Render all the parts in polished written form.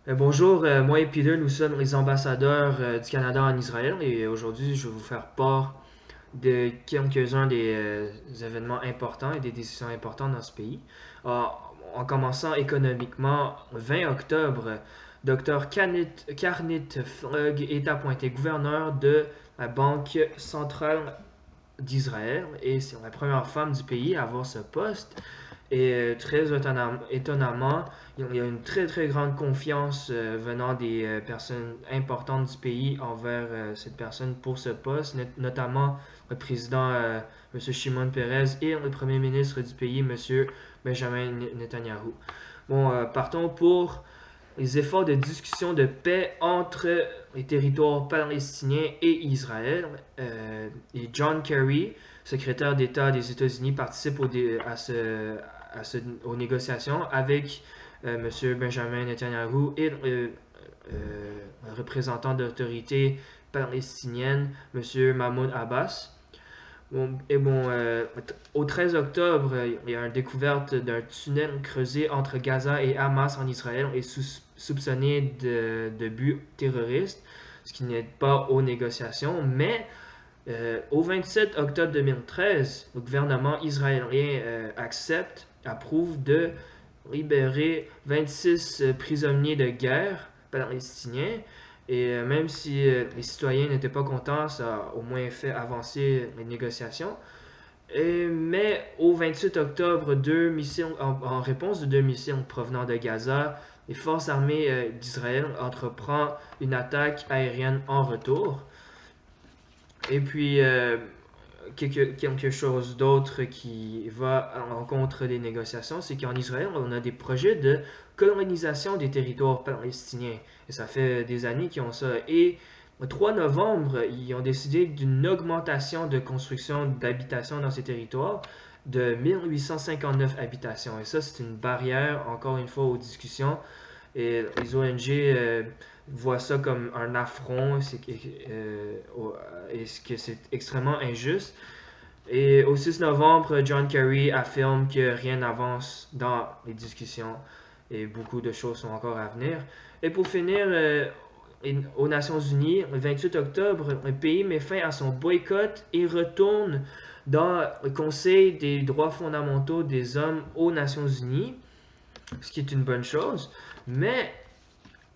Bonjour, moi et Peter, nous sommes les ambassadeurs du Canada en Israël et aujourd'hui je vais vous faire part de quelques-uns des événements importants et des décisions importantes dans ce pays. Euh, en commençant économiquement, le 20 octobre, Dr. Karnit Flug est appointé gouverneur de la Banque centrale d'Israël et c'est la première femme du pays à avoir ce poste. Et très étonnamment, il y a une très très grande confiance venant des personnes importantes du pays envers cette personne pour ce poste, notamment le président M. Shimon Peres et le premier ministre du pays, M. Benjamin Netanyahu. Bon, partons pour les efforts de discussion de paix entre les territoires palestiniens et Israël. Et John Kerry, secrétaire d'État des États-Unis, participe aux négociations avec M. Benjamin Netanyahu et le représentant d'autorité palestinienne, M. Mahmoud Abbas. Au 13 octobre, il y a une découverte d'un tunnel creusé entre Gaza et Hamas en Israël et soupçonné de but terroriste, ce qui n'aide pas aux négociations. Mais au 27 octobre 2013, le gouvernement israélien approuve de libérer 26 prisonniers de guerre palestiniens. Et même si les citoyens n'étaient pas contents, ça a au moins fait avancer les négociations. Mais au 28 octobre, en réponse de deux missiles provenant de Gaza, les forces armées d'Israël entreprennent une attaque aérienne en retour. Et puis, quelque chose d'autre qui va à l'encontre des négociations, c'est qu'en Israël, on a des projets de colonisation des territoires palestiniens. Et ça fait des années qu'ils ont ça. Et le 3 novembre, ils ont décidé d'une augmentation de construction d'habitations dans ces territoires de 1859 habitations. Et ça, c'est une barrière, encore une fois, aux discussions. Et les ONG voient ça comme un affront et que c'est extrêmement injuste. Et au 6 novembre, John Kerry affirme que rien n'avance dans les discussions et beaucoup de choses sont encore à venir. Et pour finir, aux Nations Unies, le 28 octobre, le pays met fin à son boycott et retourne dans le Conseil des droits fondamentaux des hommes aux Nations Unies, ce qui est une bonne chose. Mais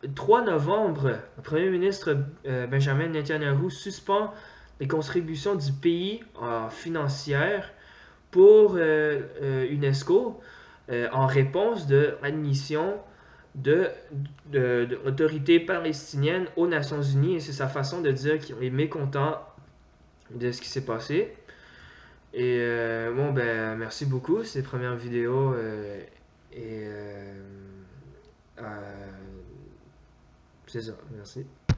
le 3 novembre, le premier ministre Benjamin Netanyahu suspend les contributions du pays financières pour UNESCO en réponse de l'admission de l'autorité palestinienne aux Nations Unies. Et c'est sa façon de dire qu'il est mécontent de ce qui s'est passé. Et merci beaucoup. C'est la première vidéo. Et euh, c'est ça. Merci.